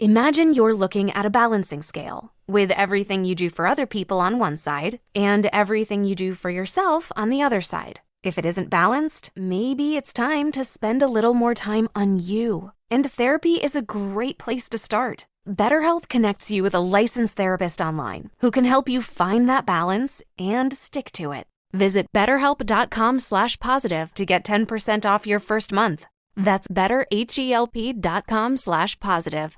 Imagine you're looking at a balancing scale with everything you do for other people on one side and everything you do for yourself on the other side. If it isn't balanced, maybe it's time to spend a little more time on you. And therapy is a great place to start. BetterHelp connects you with a licensed therapist online who can help you find that balance and stick to it. Visit BetterHelp.com/positive to get 10% off your first month. That's BetterHelp.com/positive.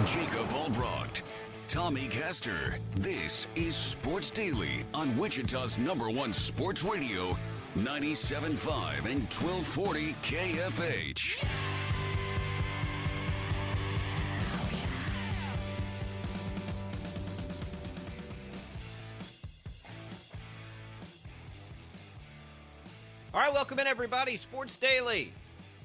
Jacob Albrocht, Tommy Castor. This is Sports Daily on Wichita's #1 sports radio, 97.5 and 1240 KFH. All right, welcome in, everybody. Sports Daily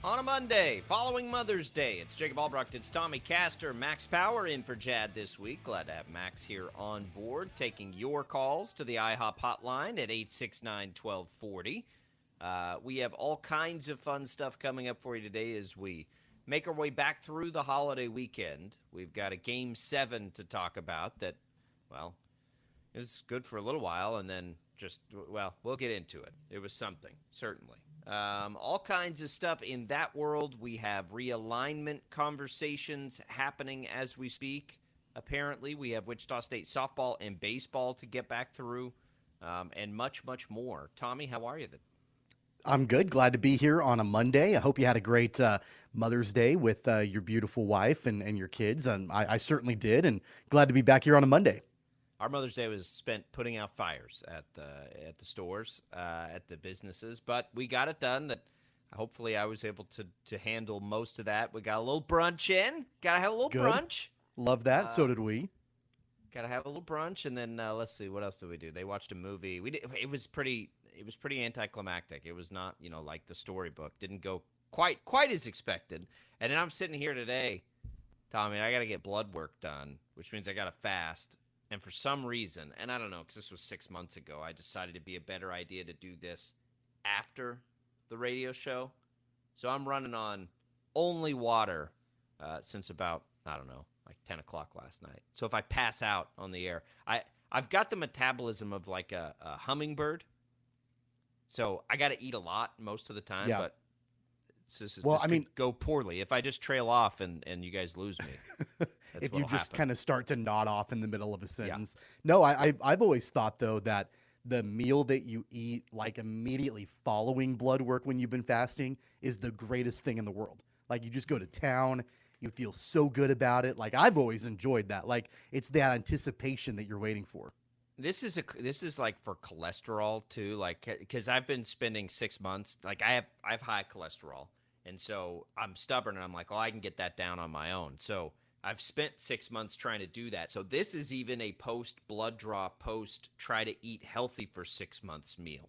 on a Monday, following Mother's Day. It's Jacob Albrocht, it's Tommy Castor, Max Power in for Jad this week. Glad to have Max here on board, taking your calls to the IHOP hotline at 869-1240. We have all kinds of fun stuff coming up for you today as we make our way back through the holiday weekend. We've got a Game 7 to talk about that, well, is good for a little while, and then we'll get into it. It was something, certainly. All kinds of stuff in that world. We have realignment conversations happening as we speak. Apparently, we have Wichita State softball and baseball to get back through, and much, much more. Tommy, how are you? I'm good. Glad to be here on a Monday. I hope you had a great Mother's Day with your beautiful wife and your kids. And I certainly did, and glad to be back here on a Monday. Our Mother's Day was spent putting out fires at the stores, at the businesses, but we got it done. That hopefully I was able to handle most of that. We got a little brunch in. Got to have a little Good. brunch. Love that. So did we. Got to have a little brunch, and then let's see, what else did we do? They watched a movie. It was pretty anticlimactic. It was not like the storybook. Didn't go quite as expected. And then I'm sitting here today, Tommy. I got to get blood work done, which means I got to fast. And for some reason, and I don't know, because this was 6 months ago, I decided it'd be a better idea to do this after the radio show. So I'm running on only water since about, I don't know, like 10 o'clock last night. So if I pass out on the air, I've got the metabolism of like a hummingbird. So I got to eat a lot most of the time, Yeah. but this could go poorly if I just trail off and you guys lose me. If you just kind of start to nod off in the middle of a sentence. Yeah. No, I've always thought, though, that the meal that you eat like immediately following blood work when you've been fasting is the greatest thing in the world. Like, you just go to town. You feel so good about it. Like, I've always enjoyed that. Like, it's that anticipation that you're waiting for. This is like for cholesterol too, like, because I've been spending 6 months, like I have high cholesterol, and so I'm stubborn, and I'm like, well, I can get that down on my own. So I've spent 6 months trying to do that. So this is even a post blood draw, try to eat healthy for 6 months meal.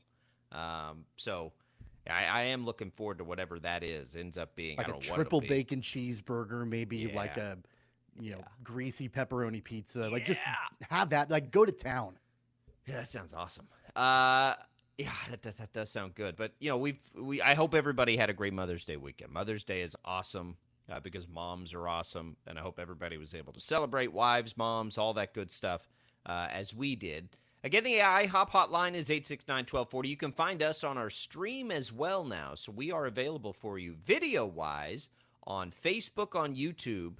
So I am looking forward to whatever that ends up being. Like I don't a know triple what it'll be. bacon cheeseburger, maybe like a greasy pepperoni pizza. Like, just have that. Like, go to town. Yeah, that sounds awesome. Yeah, that does sound good. But I hope everybody had a great Mother's Day weekend. Mother's Day is awesome because moms are awesome, and I hope everybody was able to celebrate wives, moms, all that good stuff as we did. Again, the IHOP hotline is 869-1240. You can find us on our stream as well now, so we are available for you video-wise on Facebook, on YouTube,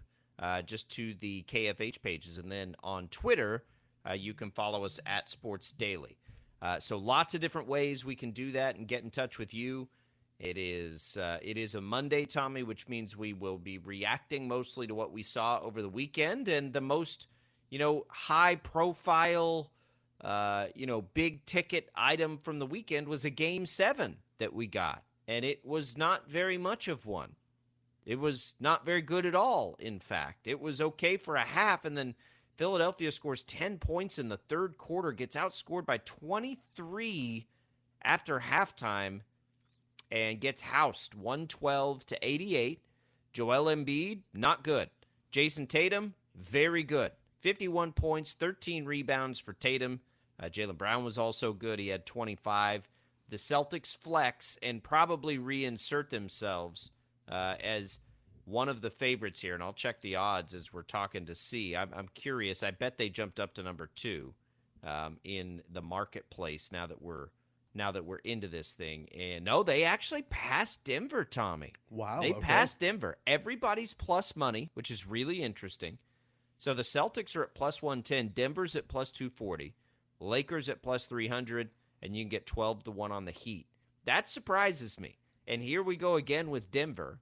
just to the KFH pages, and then on Twitter, you can follow us at Sports Daily. So lots of different ways we can do that and get in touch with you. It is a Monday, Tommy, which means we will be reacting mostly to what we saw over the weekend, and the most, high-profile, big-ticket item from the weekend was a Game 7 that we got, and it was not very much of one. It was not very good at all, in fact. It was okay for a half, and then Philadelphia scores 10 points in the third quarter, gets outscored by 23 after halftime, and gets housed 112-88. Joel Embiid, not good. Jason Tatum, very good. 51 points, 13 rebounds for Tatum. Jaylen Brown was also good. He had 25. The Celtics flex and probably reinsert themselves as one of the favorites here, and I'll check the odds as we're talking to see. I'm curious. I bet they jumped up to number 2 in the marketplace now that we're into this thing. And no, they actually passed Denver, Tommy. Wow. They Okay. passed Denver. Everybody's plus money, which is really interesting. So the Celtics are at plus 110, Denver's at plus 240, Lakers at plus 300, and you can get 12-1 on the Heat. That surprises me. And here we go again with Denver.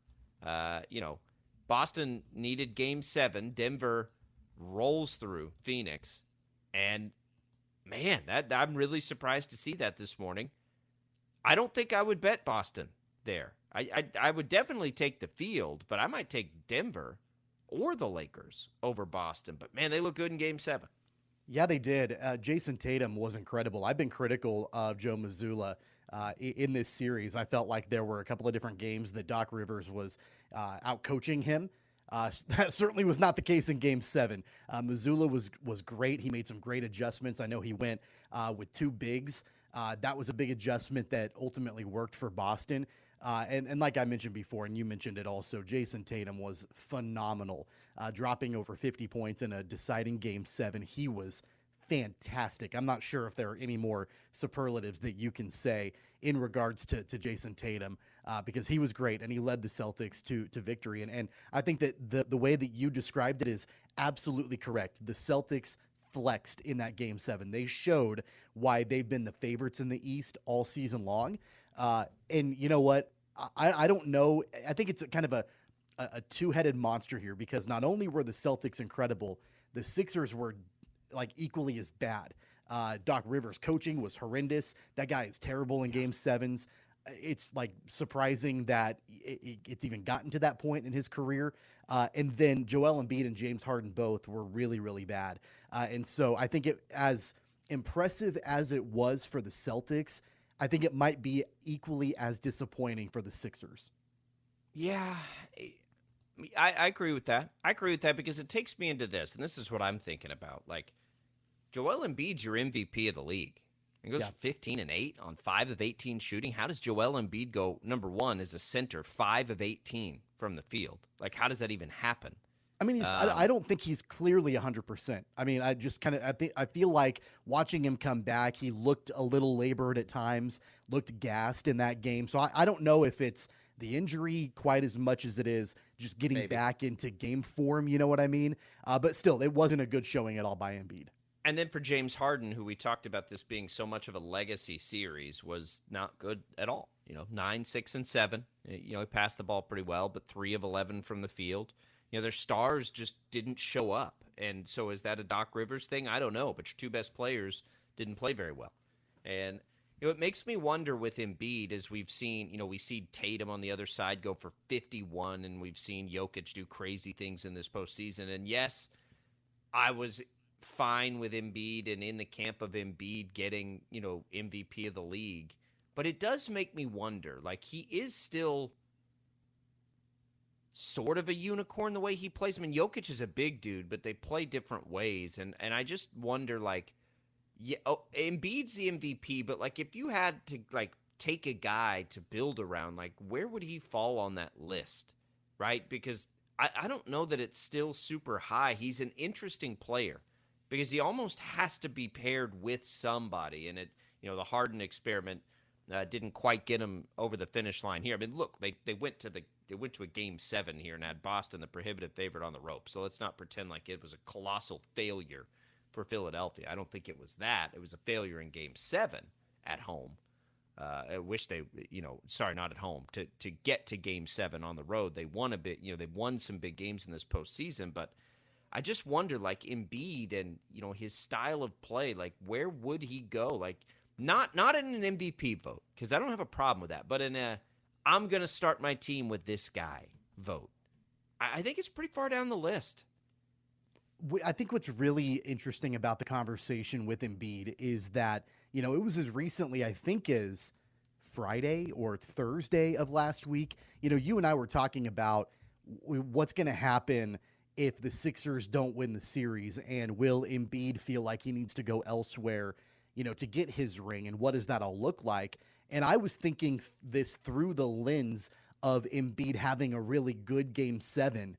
Boston needed game 7. Denver rolls through Phoenix. And, man, I'm really surprised to see that this morning. I don't think I would bet Boston there. I would definitely take the field, but I might take Denver or the Lakers over Boston. But, man, they look good in game 7. Yeah, they did. Jason Tatum was incredible. I've been critical of Joe Mazzulla in this series. I felt like there were a couple of different games that Doc Rivers was out coaching him. That certainly was not the case in Game 7. Mazzulla was great. He made some great adjustments. I know he went with 2 bigs. That was a big adjustment that ultimately worked for Boston. And like I mentioned before, and you mentioned it also, Jason Tatum was phenomenal, dropping over 50 points in a deciding Game 7. He was fantastic. I'm not sure if there are any more superlatives that you can say in regards to Jason Tatum, because he was great and he led the Celtics to victory. And I think that the way that you described it is absolutely correct. The Celtics flexed in that Game 7. They showed why they've been the favorites in the East all season long. And you know what? I don't know. I think it's kind of a two-headed monster here, because not only were the Celtics incredible, the Sixers were like equally as bad. Doc Rivers' coaching was horrendous. That guy is terrible in Game 7s. It's like surprising that it's even gotten to that point in his career. And then Joel Embiid and James Harden both were really, really bad. And so I think as impressive as it was for the Celtics, I think it might be equally as disappointing for the Sixers. Yeah, I agree with that. I agree with that because it takes me into this, and this is what I'm thinking about. Like, Joel Embiid's your MVP of the league. He goes 15-8 on 5 of 18 shooting. How does Joel Embiid go number 1 as a center, 5 of 18 from the field? Like, how does that even happen? I mean, I don't think he's clearly 100%. I mean, I feel like watching him come back, he looked a little labored at times, looked gassed in that game. So I don't know if it's the injury quite as much as it is just getting back into game form. You know what I mean? But still, it wasn't a good showing at all by Embiid. And then for James Harden, who we talked about this being so much of a legacy series, was not good at all. 9, 6, and 7. He passed the ball pretty well, but 3 of 11 from the field. Their stars just didn't show up. And so is that a Doc Rivers thing? I don't know, but your 2 best players didn't play very well. And it makes me wonder with Embiid, as we've seen, we see Tatum on the other side go for 51, and we've seen Jokic do crazy things in this postseason. And yes, I was fine with Embiid and in the camp of Embiid getting, MVP of the league. But it does make me wonder, like, he is still sort of a unicorn the way he plays. I mean, Jokic is a big dude, but they play different ways. And I just wonder, like, Embiid's the MVP, but, like, if you had to, like, take a guy to build around, like, where would he fall on that list, right? Because I don't know that it's still super high. He's an interesting player because he almost has to be paired with somebody. And the Harden experiment didn't quite get him over the finish line here. I mean, look, they went to a Game 7 here and had Boston the prohibitive favorite on the rope. So let's not pretend like it was a colossal failure for Philadelphia. I don't think it was that. It was a failure in Game 7 at home. I wish they, sorry, not at home. To get to Game 7 on the road, they won a bit. They won some big games in this postseason, but I just wonder, like, Embiid and his style of play, like, where would he go? Like, not in an MVP vote, because I don't have a problem with that, but in a I'm gonna start my team with this guy vote. I think it's pretty far down the list. I think what's really interesting about the conversation with Embiid is that, it was as recently, I think, as Friday or Thursday of last week. You and I were talking about what's going to happen if the Sixers don't win the series, and will Embiid feel like he needs to go elsewhere, to get his ring, and what does that all look like? And I was thinking this through the lens of Embiid having a really good game 7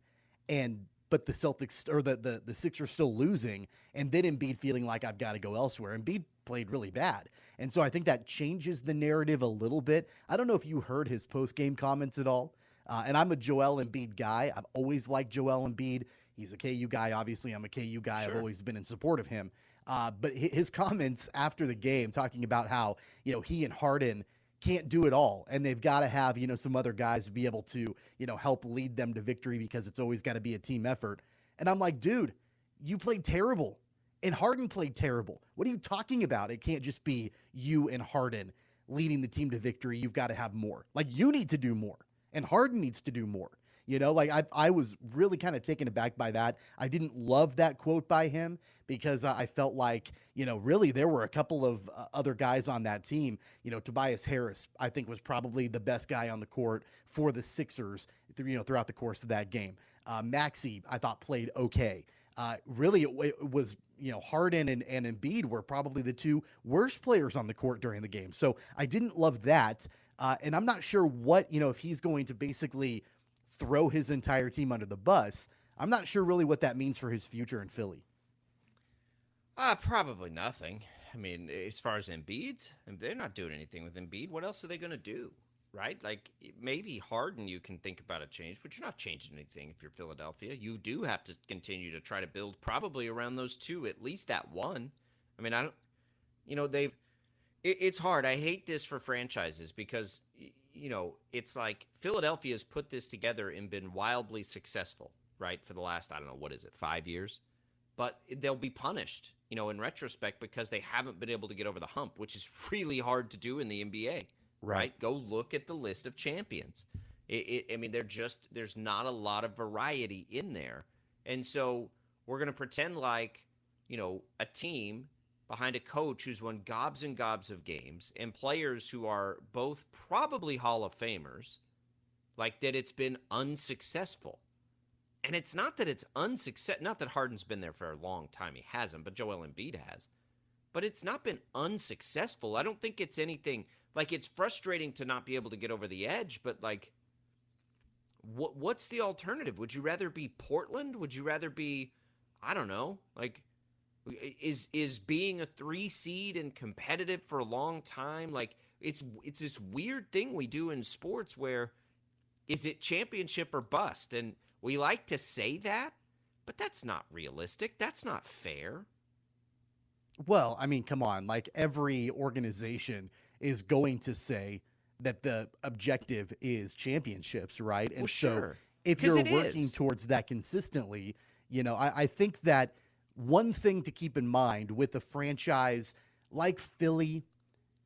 but the Celtics or the Sixers still losing, and then Embiid feeling like I've got to go elsewhere. Embiid played really bad. And so I think that changes the narrative a little bit. I don't know if you heard his post-game comments at all. And I'm a Joel Embiid guy. I've always liked Joel Embiid. He's a KU guy. Obviously, I'm a KU guy. Sure. I've always been in support of him. But his comments after the game talking about how, he and Harden can't do it all, and they've got to have, some other guys be able to, help lead them to victory because it's always got to be a team effort. And I'm like, dude, you played terrible, and Harden played terrible. What are you talking about? It can't just be you and Harden leading the team to victory. You've got to have more. Like, you need to do more, and Harden needs to do more. I was really kind of taken aback by that. I didn't love that quote by him because I felt like, really there were a couple of other guys on that team. Tobias Harris, I think, was probably the best guy on the court for the Sixers, throughout the course of that game. Maxey, I thought, played okay. Really, it was, Harden and Embiid were probably the two worst players on the court during the game. So I didn't love that. And I'm not sure what, if he's going to basically throw his entire team under the bus. I'm not sure really what that means for his future in Philly. Probably nothing. I mean, as far as Embiid's, they're not doing anything with Embiid. What else are they going to do, right? Like, maybe Harden, you can think about a change, but you're not changing anything if you're Philadelphia. You do have to continue to try to build probably around those two, at least that one. I mean, it's hard. I hate this for franchises because, it's like Philadelphia's put this together and been wildly successful, right? For the last, 5 years? But they'll be punished, in retrospect because they haven't been able to get over the hump, which is really hard to do in the NBA, right? Go look at the list of champions. There's not a lot of variety in there. And so we're going to pretend like, a team behind a coach who's won gobs and gobs of games and players who are both probably Hall of Famers, like that it's been unsuccessful. And it's not that it's unsuccessful, not that Harden's been there for a long time, he hasn't, but Joel Embiid has. But it's not been unsuccessful. I don't think it's anything, like it's frustrating to not be able to get over the edge, but like, what's the alternative? Would you rather be Portland? Would you rather be, I don't know, like, is being a 3 seed and competitive for a long time? Like it's this weird thing we do in sports where is it championship or bust? And we like to say that, but that's not realistic. That's not fair. Well, I mean, come on, like every organization is going to say that the objective is championships, right? And well, sure. So if you're working towards that consistently, I think that one thing to keep in mind with a franchise like Philly,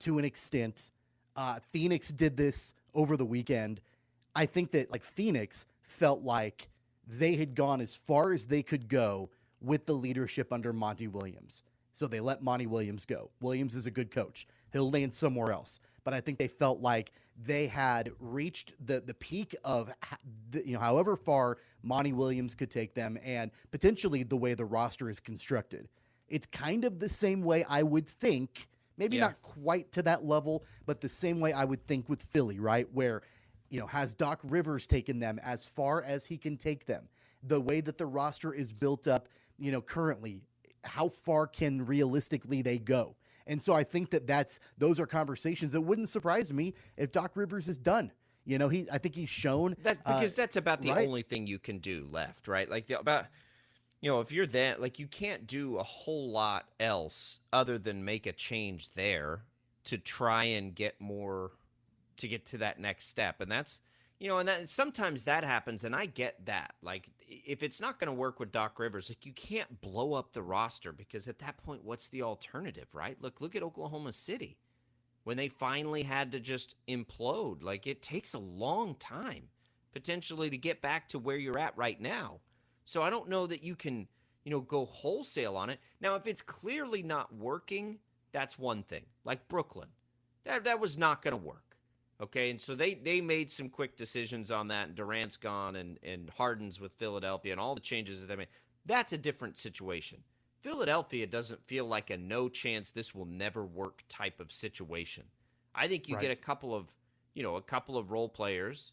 to an extent, Phoenix did this over the weekend. I think that like Phoenix felt like they had gone as far as they could go with the leadership under Monty Williams. So they let Monty Williams go. Williams is a good coach. He'll land somewhere else. But I think they felt like they had reached the peak of, however far Monty Williams could take them and potentially the way the roster is constructed. It's kind of the same way I would think, maybe not quite to that level, but the same way I would think with Philly, right? Where, has Doc Rivers taken them as far as he can take them? The way that the roster is built up, currently, how far can realistically they go? And so I think those are conversations that wouldn't surprise me if Doc Rivers is done. I think he's shown that because that's about the only thing you can do left, right? Like if you're that, like you can't do a whole lot else other than make a change there to try and get more to get to that next step. And that's, and that sometimes that happens. And I get that. Like if it's not going to work with Doc Rivers, like you can't blow up the roster because at that point, what's the alternative, right? Look at Oklahoma City when they finally had to just implode. Like it takes a long time potentially to get back to where you're at right now. So I don't know that you can, go wholesale on it. Now, if it's clearly not working, that's one thing. Like Brooklyn, that was not going to work. Okay, and so they made some quick decisions on that, and Durant's gone, and Harden's with Philadelphia, and all the changes that they made. That's a different situation. Philadelphia doesn't feel like a no chance this will never work type of situation. I think you get a couple of role players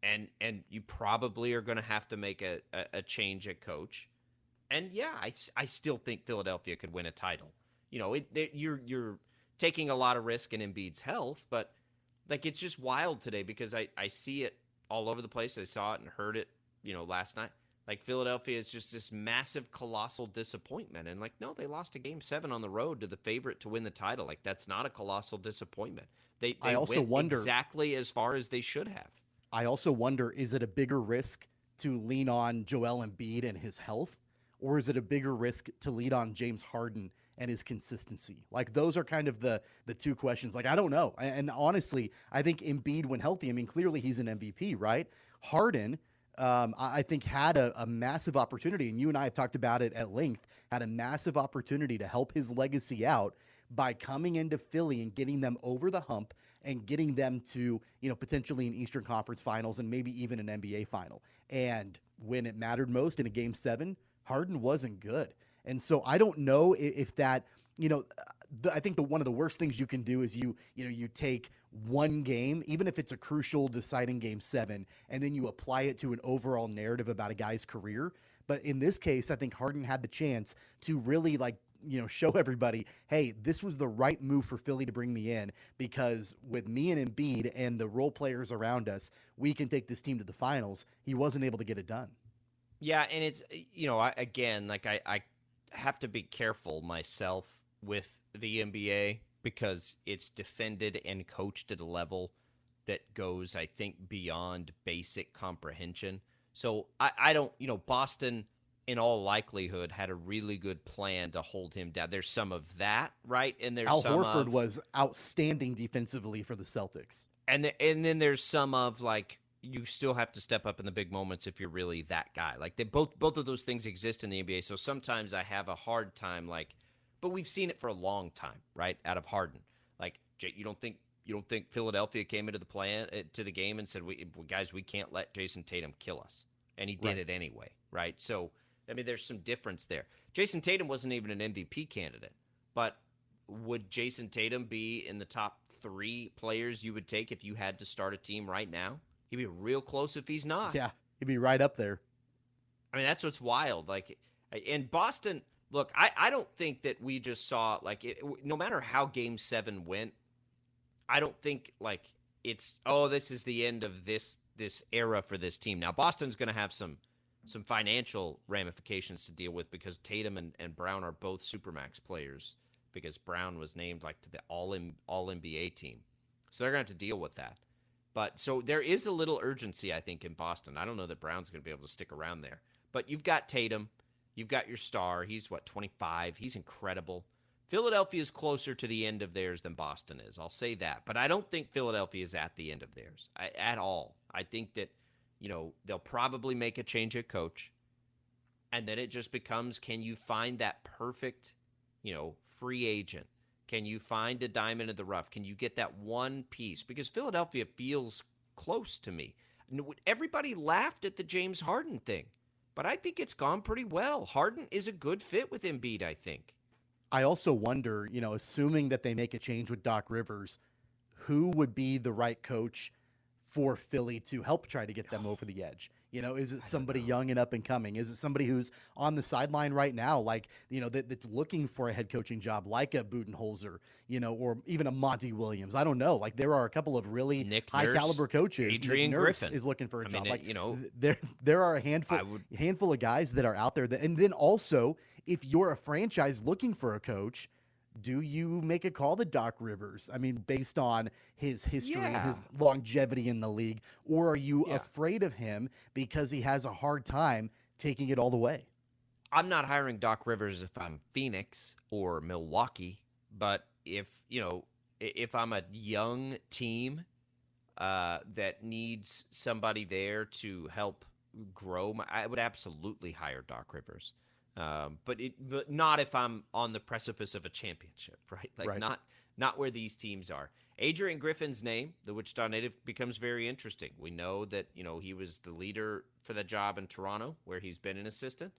and you probably are going to have to make a change at coach. And yeah, I still think Philadelphia could win a title. You're taking a lot of risk in Embiid's health, but like it's just wild today because I see it all over the place. I saw it and heard it, last night. Like Philadelphia is just this massive, colossal disappointment. And like, no, they lost a game 7 on the road to the favorite to win the title. Like that's not a colossal disappointment. They I also went wonder exactly as far as they should have. I also wonder, is it a bigger risk to lean on Joel Embiid and his health, or is it a bigger risk to lean on James Harden and his consistency? Like those are kind of the two questions. Like I don't know. And honestly, I think Embiid, when healthy, I mean, clearly he's an MVP, right? Harden, I think had a massive opportunity, and you and I have talked about it at length, had a massive opportunity to help his legacy out by coming into Philly and getting them over the hump and getting them to, potentially an Eastern Conference Finals and maybe even an NBA final. And when it mattered most in a game 7, Harden wasn't good. And so I don't know if that, I think one of the worst things you can do is you take one game, even if it's a crucial deciding game 7, and then you apply it to an overall narrative about a guy's career. But in this case, I think Harden had the chance to really show everybody, hey, this was the right move for Philly to bring me in, because with me and Embiid and the role players around us, we can take this team to the finals. He wasn't able to get it done. Yeah, and it's, I have to be careful myself with the NBA because it's defended and coached at a level that goes, I think, beyond basic comprehension. So I don't, Boston in all likelihood had a really good plan to hold him down. There's some of that, right? And there's Al Horford was outstanding defensively for the Celtics. And then there's some of like, you still have to step up in the big moments if you're really that guy. Like they both of those things exist in the NBA. So sometimes I have a hard time, but we've seen it for a long time, right? Out of Harden, like you don't think Philadelphia came into the game and said, guys, we can't let Jason Tatum kill us, and he did it anyway, right? So I mean, there's some difference there. Jason Tatum wasn't even an MVP candidate, but would Jason Tatum be in the top 3 players you would take if you had to start a team right now? He'd be real close if he's not. Yeah, he'd be right up there. I mean, that's what's wild. Like, in Boston, look, I don't think that we just saw, no matter how Game 7 went, I don't think, it's, this is the end of this era for this team. Now, Boston's going to have some financial ramifications to deal with because Tatum and Brown are both Supermax players because Brown was named, to the All-NBA team. So they're going to have to deal with that. But so there is a little urgency, I think, in Boston. I don't know that Brown's going to be able to stick around there. But you've got Tatum. You've got your star. He's, 25? He's incredible. Philadelphia is closer to the end of theirs than Boston is. I'll say that. But I don't think Philadelphia is at the end of theirs at all. I think that, they'll probably make a change at coach. And then it just becomes, can you find that perfect, free agent? Can you find a diamond in the rough? Can you get that one piece? Because Philadelphia feels close to me. Everybody laughed at the James Harden thing, but I think it's gone pretty well. Harden is a good fit with Embiid, I think. I also wonder, assuming that they make a change with Doc Rivers, who would be the right coach for Philly to help try to get them over the edge? Is it somebody young and up and coming? Is it somebody who's on the sideline right now, that's looking for a head coaching job, like a Budenholzer, or even a Monty Williams? I don't know. There are a couple of really high caliber coaches. Adrian Nick Nurse Griffin is looking for a job. Mean, there are a handful of guys that are out there. And then also, if you're a franchise looking for a coach, do you make a call to Doc Rivers? I mean, based on his history and his longevity in the league, or are you afraid of him because he has a hard time taking it all the way? I'm not hiring Doc Rivers if I'm Phoenix or Milwaukee, but if I'm a young team that needs somebody there to help grow, I would absolutely hire Doc Rivers. But not if I'm on the precipice of a championship, right? Not where these teams are. Adrian Griffin's name, the Wichita native, becomes very interesting. We know that he was the leader for the job in Toronto, where he's been an assistant.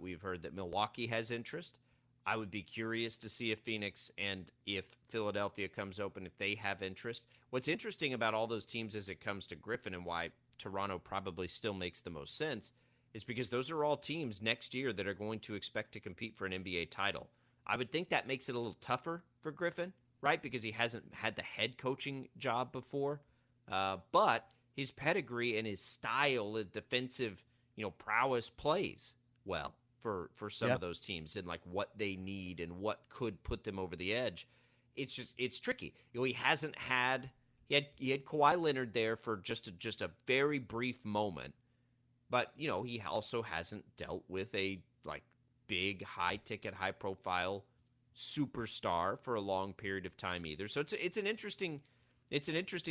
We've heard that Milwaukee has interest. I would be curious to see if Phoenix and if Philadelphia comes open, if they have interest. What's interesting about all those teams as it comes to Griffin and why Toronto probably still makes the most sense is because those are all teams next year that are going to expect to compete for an NBA title. I would think that makes it a little tougher for Griffin, right? Because he hasn't had the head coaching job before. But his pedigree and his style of defensive, prowess plays well for some of those teams and like what they need and what could put them over the edge. It's tricky. He hasn't had he had Kawhi Leonard there for just a very brief moment, but he also hasn't dealt with a like big high ticket, high profile superstar for a long period of time either. So it's an interesting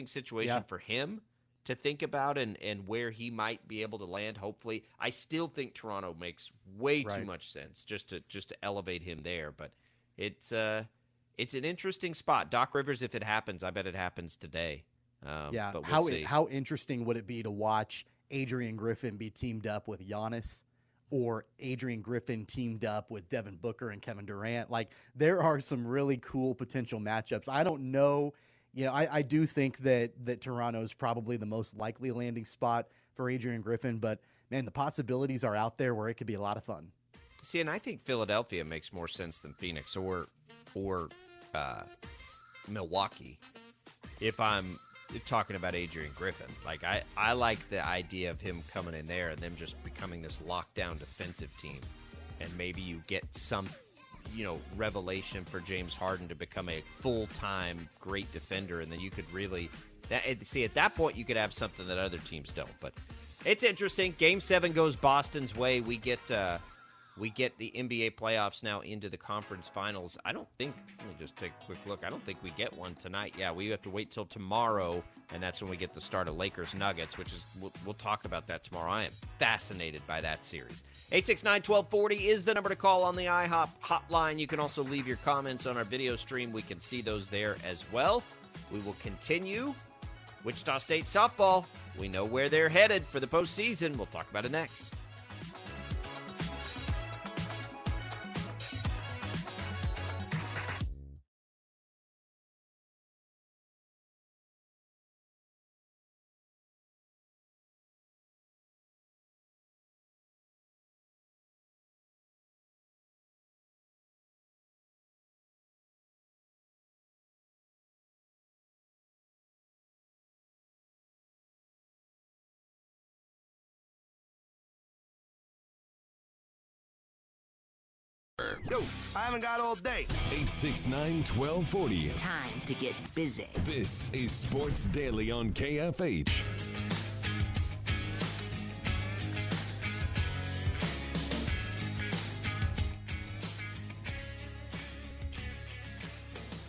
situation for him to think about and where he might be able to land. Hopefully, I still think Toronto makes way too much sense just to elevate him there. But it's an interesting spot. Doc Rivers, if it happens, I bet it happens today. But we'll see. How interesting would it be to watch Adrian Griffin be teamed up with Giannis, or Adrian Griffin teamed up with Devin Booker and Kevin Durant? Like, there are some really cool potential matchups. I don't know. I do think that Toronto is probably the most likely landing spot for Adrian Griffin, but man, the possibilities are out there where it could be a lot of fun. See, and I think Philadelphia makes more sense than Phoenix or Milwaukee. If I'm talking about Adrian Griffin, like I like the idea of him coming in there and them just becoming this lockdown defensive team, and maybe you get some revelation for James Harden to become a full-time great defender, and then you could really at that point you could have something that other teams don't. But it's interesting. Game 7 goes Boston's way. We get the NBA playoffs now into the conference finals. Let me just take a quick look. I don't think we get one tonight. Yeah, we have to wait till tomorrow, and that's when we get the start of Lakers Nuggets, which is we'll talk about that tomorrow. I am fascinated by that series. 869-1240 is the number to call on the IHOP hotline. You can also leave your comments on our video stream. We can see those there as well. We will continue. Wichita State softball. We know where they're headed for the postseason. We'll talk about it next. Yo, I haven't got all day. 869-1240. Time to get busy. This is Sports Daily on KFH.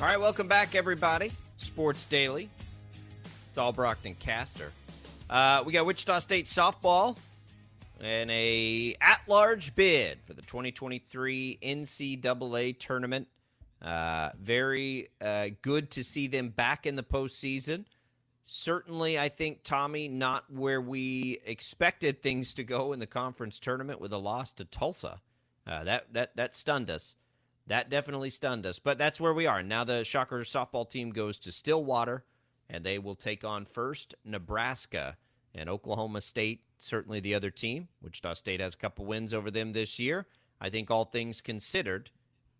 All right, welcome back, everybody. Sports Daily. It's all Brockton Caster. We got Wichita State softball and a at-large bid for the 2023 NCAA tournament. Very good to see them back in the postseason. Certainly, I think, Tommy, not where we expected things to go in the conference tournament with a loss to Tulsa. That stunned us. That definitely stunned us. But that's where we are. Now the Shocker softball team goes to Stillwater, and they will take on first Nebraska. And Oklahoma State, certainly the other team. Wichita State has a couple wins over them this year. I think all things considered,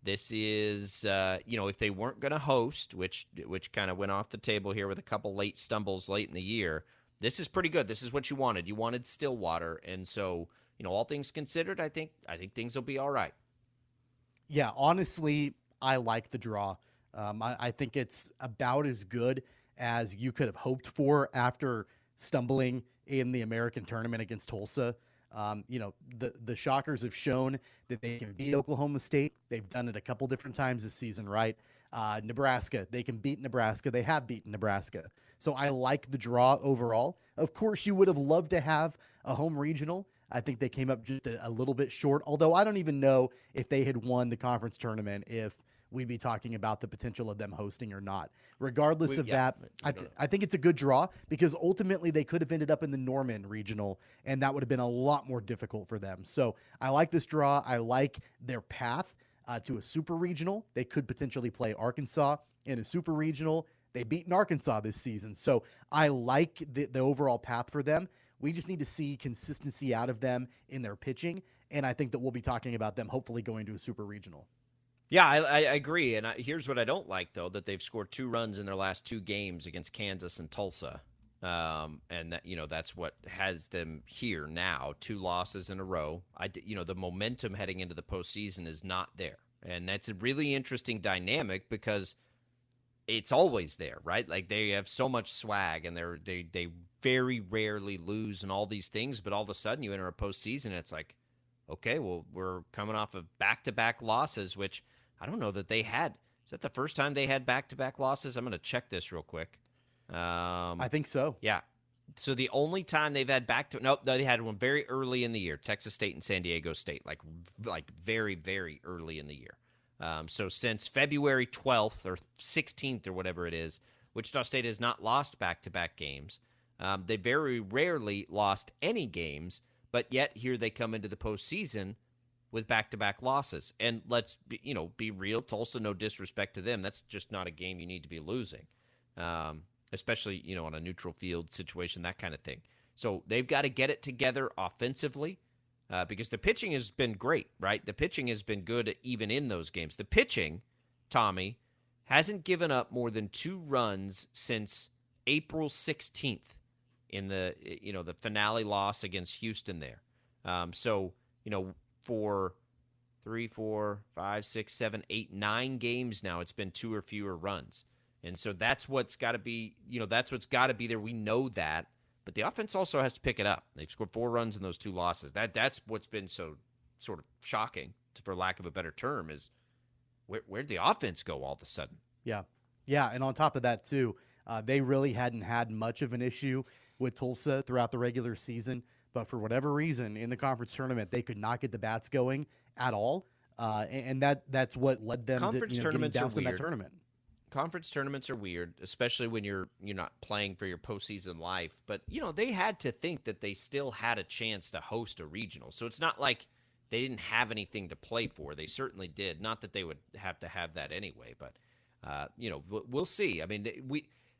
this is, if they weren't going to host, which kind of went off the table here with a couple late stumbles late in the year, this is pretty good. This is what you wanted. You wanted Stillwater. And so, all things considered, I think things will be all right. Yeah, honestly, I like the draw. I think it's about as good as you could have hoped for after stumbling in the American tournament against Tulsa. The Shockers have shown that they can beat Oklahoma State. They've done it a couple different times this season, right? Nebraska, they can beat Nebraska. They have beaten Nebraska. So I like the draw overall. Of course, you would have loved to have a home regional. I think they came up just a little bit short, although I don't even know if they had won the conference tournament, if we'd be talking about the potential of them hosting or not. Regardless of that, I think it's a good draw because ultimately they could have ended up in the Norman regional, and that would have been a lot more difficult for them. So I like this draw. I like their path to a super regional. They could potentially play Arkansas in a super regional. They've beaten Arkansas this season. So I like the overall path for them. We just need to see consistency out of them in their pitching, and I think that we'll be talking about them hopefully going to a super regional. Yeah, I agree. And here's what I don't like, though, that they've scored 2 runs in their last 2 games against Kansas and Tulsa. And that, that's what has them here now, 2 losses in a row. The momentum heading into the postseason is not there. And that's a really interesting dynamic because it's always there, right? Like they have so much swag and they very rarely lose and all these things. But all of a sudden you enter a postseason and it's like, okay, well, we're coming off of back-to-back losses, which I don't know that they had. Is that the first time they had back-to-back losses? I'm going to check this real quick. I think so. Yeah. So the only time they've had they had one very early in the year, Texas State and San Diego State, like very, very early in the year. So since February 12th or 16th or whatever it is, Wichita State has not lost back-to-back games. They very rarely lost any games, but yet here they come into the postseason with back-to-back losses. And let's be real, Tulsa, no disrespect to them, that's just not a game you need to be losing. Especially, on a neutral field situation, that kind of thing. So they've got to get it together offensively because the pitching has been great, right? The pitching has been good even in those games. The pitching, Tommy, hasn't given up more than 2 runs since April 16th in the finale loss against Houston there. For 3, 4, 5, 6, 7, 8, 9 games now, it's been 2 or fewer runs. And so that's what's got to be, that's what's got to be there. We know that. But the offense also has to pick it up. They've scored 4 runs in those 2 losses. That's what's been so sort of shocking, for lack of a better term, is where'd the offense go all of a sudden? Yeah. Yeah, and on top of that, too, they really hadn't had much of an issue with Tulsa throughout the regular season. But for whatever reason, in the conference tournament, they could not get the bats going at all. And that's what led them to getting down in that tournament. Conference tournaments are weird, especially when you're not playing for your postseason life. But, they had to think that they still had a chance to host a regional. So it's not like they didn't have anything to play for. They certainly did. Not that they would have to have that anyway. But, we'll see. I mean,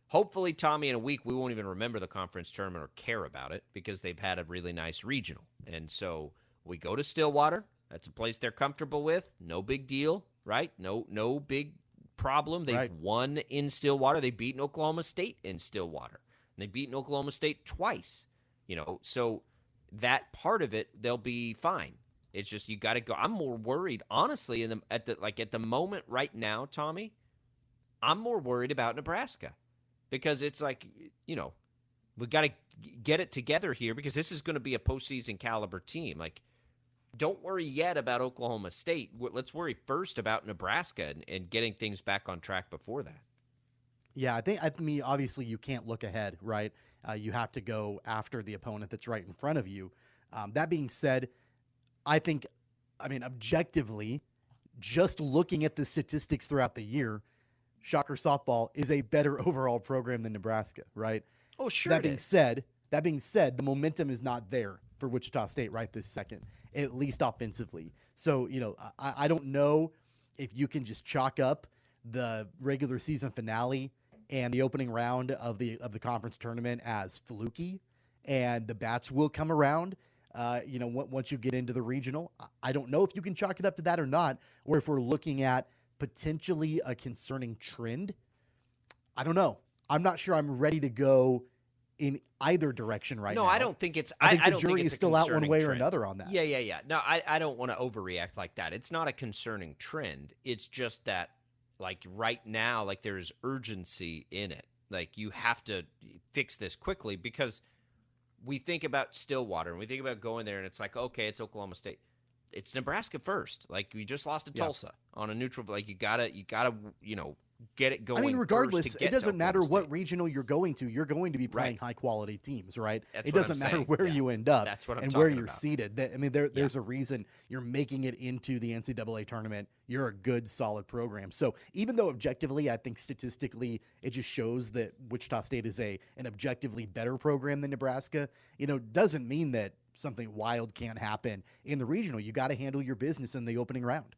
hopefully, Tommy, in a week, we won't even remember the conference tournament or care about it because they've had a really nice regional. And so we go to Stillwater. That's a place they're comfortable with. No big deal, right? No big problem. They've won in Stillwater. They've beaten Oklahoma State in Stillwater. And they've beaten Oklahoma State twice. So that part of it, they'll be fine. It's just you got to go. I'm more worried, honestly, at the moment right now, Tommy, I'm more worried about Nebraska because it's like, we got to get it together here because this is going to be a postseason caliber team. Like, don't worry yet about Oklahoma State. Let's worry first about Nebraska and getting things back on track before that. Yeah, I mean, obviously you can't look ahead, right? You have to go after the opponent that's right in front of you. That being said, objectively, just looking at the statistics throughout the year, Shocker softball is a better overall program than Nebraska, right? Oh, sure. That being said, the momentum is not there for Wichita State right this second, at least offensively. So, I don't know if you can just chalk up the regular season finale and the opening round of the conference tournament as fluky, and the bats will come around. Once you get into the regional, I don't know if you can chalk it up to that or not, or if we're looking at potentially a concerning trend. I don't know. I'm not sure I'm ready to go in either direction right now. No, I don't think it's. I think the the jury is still out one way or another on that. Yeah. No, I don't want to overreact like that. It's not a concerning trend. It's just that, like right now, like there's urgency in it. Like you have to fix this quickly because we think about Stillwater and we think about going there and it's like, okay, it's Oklahoma State. It's Nebraska first. Like we just lost to Tulsa on a neutral. Like you gotta, get it going. I mean, regardless, it doesn't matter what State. regional you're going to. You're going to be playing high quality teams, right? That's it what doesn't I'm matter saying. where you end up That's what I'm and where talking you're about. seated. There's a reason you're making it into the NCAA tournament. You're a good, solid program. So even though objectively, I think statistically, it just shows that Wichita State is an objectively better program than Nebraska. Doesn't mean that something wild can't happen in the regional. You got to handle your business in the opening round.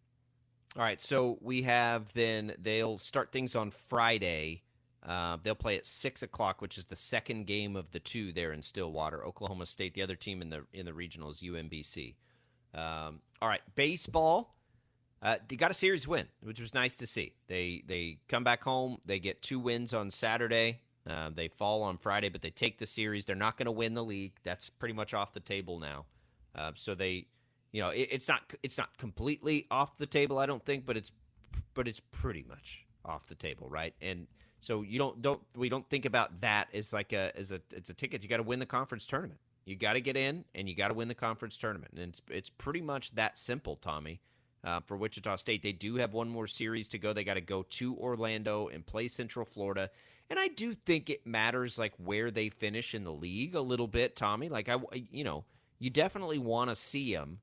All right, so we have then they'll start things on Friday They'll play at 6 o'clock, which is the second game of the two there in Stillwater. Oklahoma State, the other team in the regional is UMBC. All right, baseball. They got a series win, which was nice to see. They come back home. They get 2 wins on Saturday. They fall on Friday, but they take the series. They're not going to win the league. That's pretty much off the table now. So they, it's not completely off the table, I don't think, but it's pretty much off the table, right? And so we don't think about that as like it's a ticket. You got to win the conference tournament. You got to get in, and you got to win the conference tournament, and it's pretty much that simple, Tommy. For Wichita State, they do have one more series to go. They got to go to Orlando and play Central Florida, and I do think it matters like where they finish in the league a little bit, Tommy. Like you definitely want to see them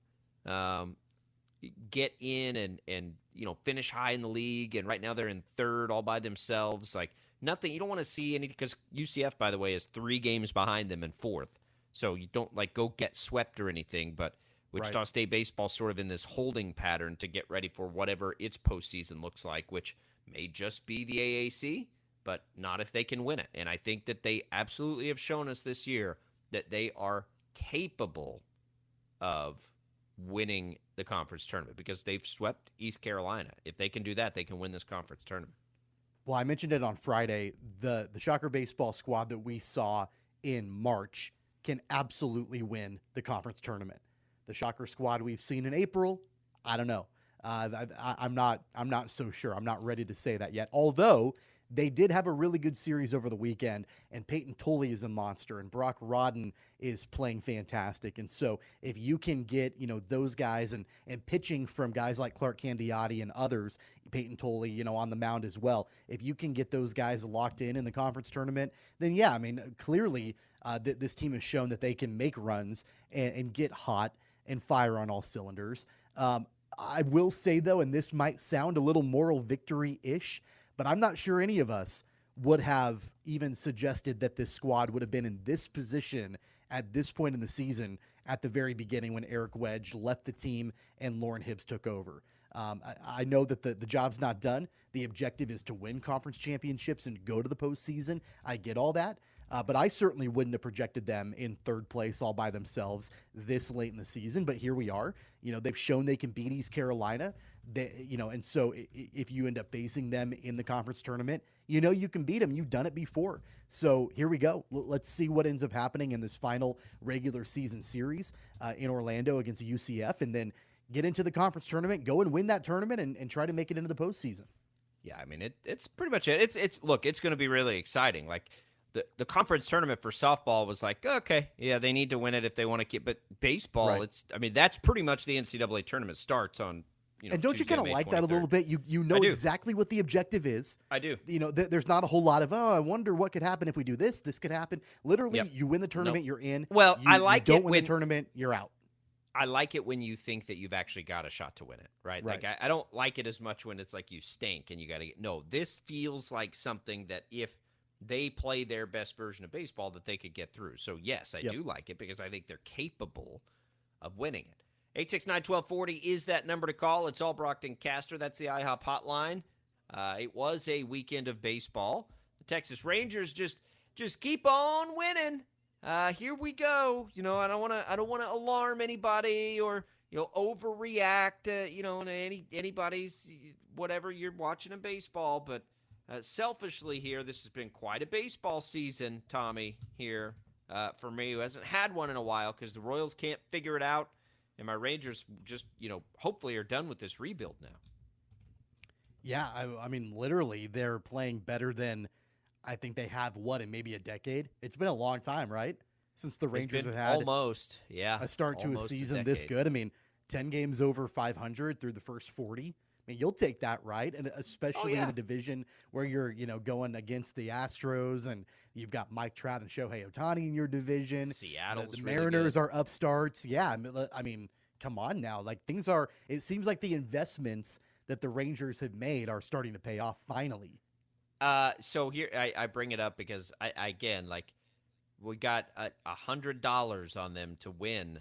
get in and finish high in the league. And right now they're in third all by themselves. Like nothing. You don't want to see anything because UCF, by the way, is 3 games behind them in fourth. So you don't like go get swept or anything, but Wichita State baseball sort of in this holding pattern to get ready for whatever its postseason looks like, which may just be the AAC, but not if they can win it. And I think that they absolutely have shown us this year that they are capable of winning the conference tournament because they've swept East Carolina. If they can do that, they can win this conference tournament. Well, I mentioned it on Friday. The Shocker baseball squad that we saw in March can absolutely win the conference tournament. The Shocker squad we've seen in April, I don't know. I'm not so sure. I'm not ready to say that yet. Although they did have a really good series over the weekend, and Peyton Tolley is a monster, and Brock Rodden is playing fantastic. And so if you can get those guys and pitching from guys like Clark Candiotti and others, Peyton Tolley on the mound as well, if you can get those guys locked in the conference tournament, then yeah, I mean clearly this team has shown that they can make runs and get hot and fire on all cylinders. I will say, though, and this might sound a little moral victory-ish, but I'm not sure any of us would have even suggested that this squad would have been in this position at this point in the season at the very beginning when Eric Wedge left the team and Lauren Hibbs took over. I know that the job's not done. The objective is to win conference championships and go to the postseason. I get all that. But I certainly wouldn't have projected them in third place all by themselves this late in the season. But here we are. They've shown they can beat East Carolina. And so if you end up facing them in the conference tournament, you can beat them. You've done it before. So here we go. Let's see what ends up happening in this final regular season series in Orlando against UCF, and then get into the conference tournament, go and win that tournament, and try to make it into the postseason. Yeah, I mean, it's pretty much it. It's going to be really exciting. Like, the conference tournament for softball was like, okay, yeah, they need to win it if they want to keep. But baseball, right. That's pretty much the NCAA tournament starts on. And don't Tuesday, you kind of May like 23rd. that a little bit? You know exactly what the objective is. I do. There's not a whole lot of, I wonder what could happen if we do this. This could happen. Literally, You win the tournament, you're in. Well, I like you it don't win when the tournament, you're out. I like it when you think that you've actually got a shot to win it, right? Right. Like I don't like it as much when it's like you stink and you got to get. No, this feels like something that if they play their best version of baseball, that they could get through. So yes, I do like it because I think they're capable of winning it. 869-1240 is that number to call. It's all Brockton Caster. That's the IHOP hotline. It was a weekend of baseball. The Texas Rangers just keep on winning. Here we go. I don't want to alarm anybody or overreact. To anybody's whatever you're watching in baseball. But selfishly here, this has been quite a baseball season, Tommy. Here for me, who hasn't had one in a while because the Royals can't figure it out. And my Rangers just, hopefully are done with this rebuild now. Yeah, I mean, literally, they're playing better than I think they have, in maybe a decade? It's been a long time, right? Since the Rangers have had a start to a season this good. I mean, 10 games over 500 through the first 40. I mean, you'll take that, right? And especially in a division where you're, going against the Astros and you've got Mike Trout and Shohei Ohtani in your division. Seattle's the really Mariners good. are upstarts. Yeah, I mean, come on now. Like it seems like the investments that the Rangers have made are starting to pay off finally. So here I bring it up because we got $100 on them to win.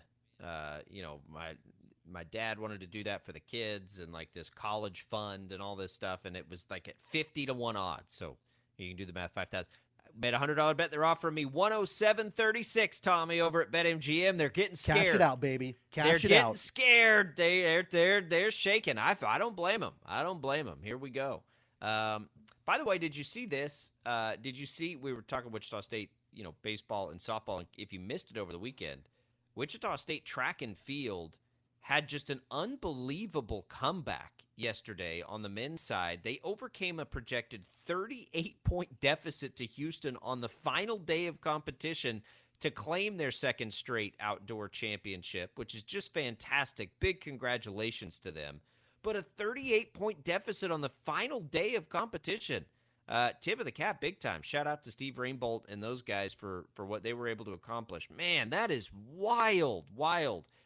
My dad wanted to do that for the kids and like this college fund and all this stuff, and it was like at 50 to 1 odds. So, You can do the math. 5,000. Bet $100 bet. They're offering me 107.36. Tommy over at BetMGM. They're getting scared. Cash it out, baby. They're Cash it getting out. scared. They're shaking. I don't blame them. I don't blame them. Here we go. By the way, did you see this? Did you see we were talking Wichita State, baseball and softball? And if you missed it over the weekend, Wichita State track and field had just an unbelievable comeback yesterday on the men's side. They overcame a projected 38-point deficit to Houston on the final day of competition to claim their second straight outdoor championship, which is just fantastic. Big congratulations to them. But a 38-point deficit on the final day of competition. Tip of the cap, big time. Shout out to Steve Rainbolt and those guys for what they were able to accomplish. Man, that is wild.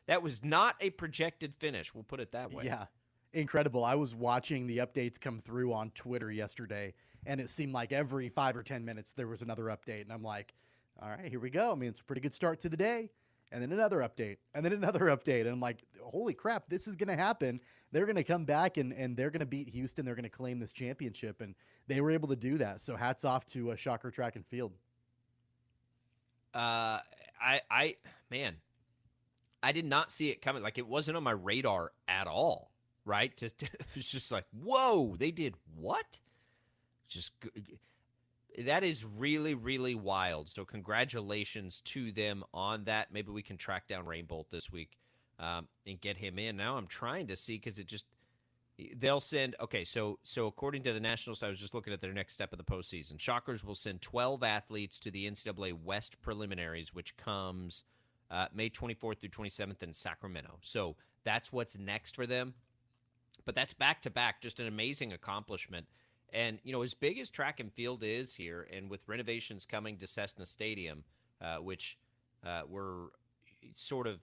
That was not a projected finish. We'll put it that way. Yeah, incredible. I was watching the updates come through on Twitter yesterday, and it seemed like every 5 or 10 minutes there was another update. And I'm like, all right, here we go. I mean, it's a pretty good start to the day. And then another update, and then another update. And I'm like, holy crap, this is going to happen. They're going to come back, and they're going to beat Houston. They're going to claim this championship. And they were able to do that. So hats off to Shocker Track and Field. Man, I did not see it coming. Like, it wasn't on my radar at all, right? It was just like, whoa, they did what? That is really, really wild. So congratulations to them on that. Maybe we can track down Rainbolt this week and get him in. Now I'm trying to see because they'll send – okay, so according to the Nationals, I was just looking at their next step of the postseason. Shockers will send 12 athletes to the NCAA West preliminaries, which comes May 24th through 27th in Sacramento. So that's what's next for them. But that's back-to-back, just an amazing accomplishment. And, as big as track and field is here, and with renovations coming to Cessna Stadium, which were sort of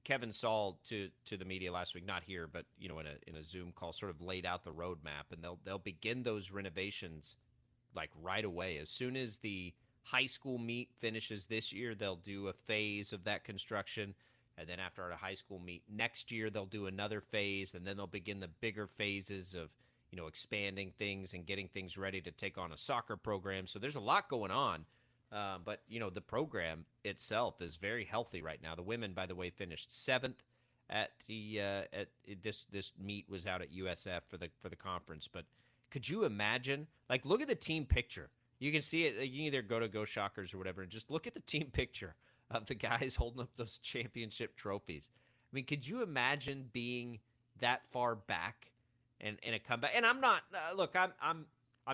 Kevin Saul to the media last week, not here, but, in a Zoom call, sort of laid out the roadmap. And they'll begin those renovations, like, right away. As soon as the high school meet finishes this year, they'll do a phase of that construction. And then after our high school meet next year, they'll do another phase. And then they'll begin the bigger phases of expanding things and getting things ready to take on a soccer program. So there's a lot going on. But, the program itself is very healthy right now. The women, by the way, finished 7th at this meet was out at USF for the conference. But could you imagine? Like, look at the team picture. You can see it. You can either go to Go Shockers or whatever and just look at the team picture of the guys holding up those championship trophies. I mean, could you imagine being that far back? And a comeback. And I'm not look. I'm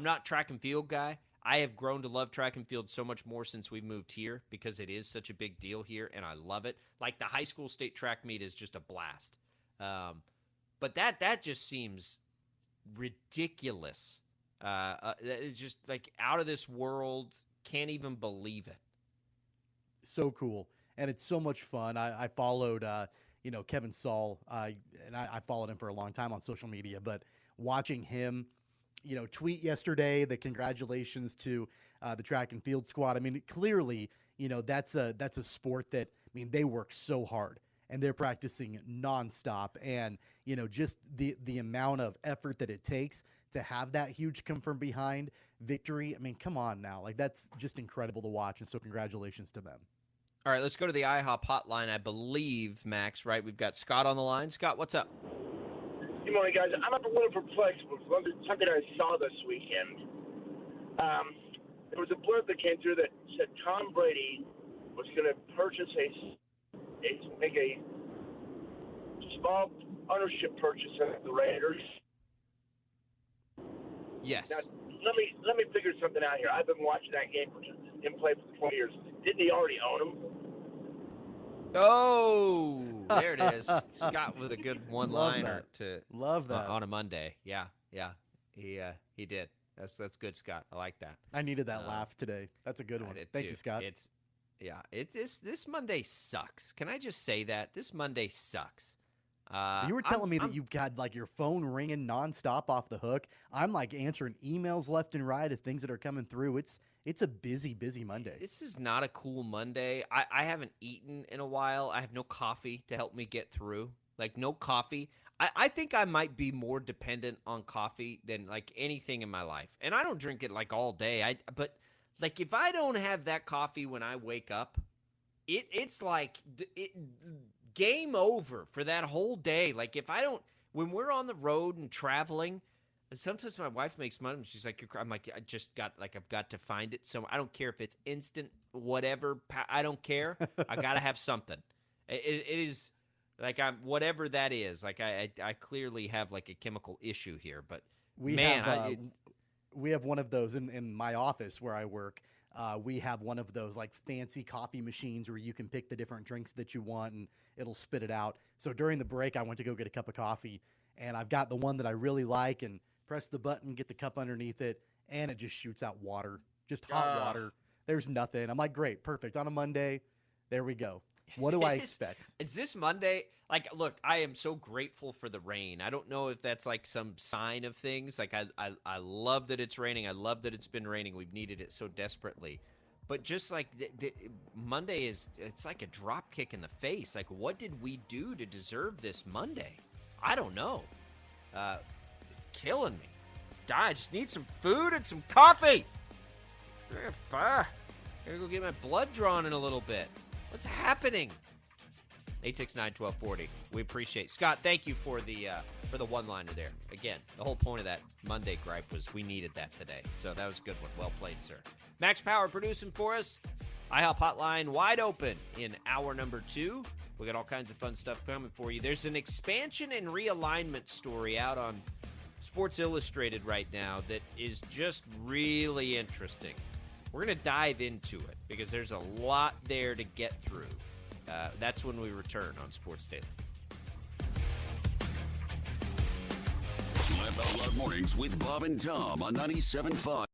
not track and field guy. I have grown to love track and field so much more since we moved here because it is such a big deal here, and I love it. Like the high school state track meet is just a blast. But that just seems ridiculous. It's just like out of this world. Can't even believe it. So cool, and it's so much fun. I followed. Kevin Saul, and I followed him for a long time on social media, but watching him, tweet yesterday the congratulations to the track and field squad. I mean, clearly, that's a sport that, they work so hard and they're practicing nonstop. And, just the amount of effort that it takes to have that huge come from behind victory. I mean, come on now. Like, that's just incredible to watch. And so congratulations to them. All right, let's go to the IHOP hotline, I believe, Max, right? We've got Scott on the line. Scott, what's up? Good morning, guys. I'm a little perplexed with something I saw this weekend. There was a blurb that came through that said Tom Brady was going to purchase make a small ownership purchase of the Raiders. Yes. Now, let me figure something out here. I've been watching that game him play for 20 years. Didn't he already own him? Oh, there it is. Scott with a good one-liner Love that on a Monday. Yeah, he did. That's good, Scott. I like that. I needed that laugh today. That's a good one. Thank you, Scott. This Monday sucks. Can I just say that this Monday sucks? You were telling me that you've got like your phone ringing nonstop off the hook. I'm like answering emails left and right of things that are coming through. It's a busy Monday. This is not a cool Monday. I haven't eaten in a while. I have no coffee to help me get through. Like, no coffee. I think I might be more dependent on coffee than like anything in my life. And I don't drink it like all day. But like if I don't have that coffee when I wake up, it's like game over for that whole day. Like if I don't, when we're on the road and traveling, sometimes my wife makes fun of me. She's like, I'm like, I've got to find it. So I don't care if it's instant, whatever. I don't care. I got to have something. It is like whatever that is. Like I clearly have like a chemical issue here, but We have one of those in my office where I work. We have one of those like fancy coffee machines where you can pick the different drinks that you want and it'll spit it out. So during the break, I went to go get a cup of coffee and I've got the one that I really like and press the button, get the cup underneath it, and it just shoots out water, just hot water. There's nothing. I'm like, great, perfect. On a Monday, there we go. What do I expect? Is this Monday? Like, look, I am so grateful for the rain. I don't know if that's like some sign of things. Like, I love that it's raining. I love that it's been raining. We've needed it so desperately. But just like Monday it's like a drop kick in the face. Like, what did we do to deserve this Monday? I don't know. It's killing me. I just need some food and some coffee. Gotta go get my blood drawn in a little bit. What's happening? 869-1240. We appreciate it. Scott, thank you for the one-liner there. Again, the whole point of that Monday gripe was we needed that today. So that was a good one. Well played, sir. Max Power producing for us. IHOP Hotline wide open in hour number 2. We got all kinds of fun stuff coming for you. There's an expansion and realignment story out on Sports Illustrated right now that is just really interesting. We're going to dive into it because there's a lot there to get through. That's when we return on Sports Daily. Laugh Out Loud Mornings with Bob and Tom on 97.5.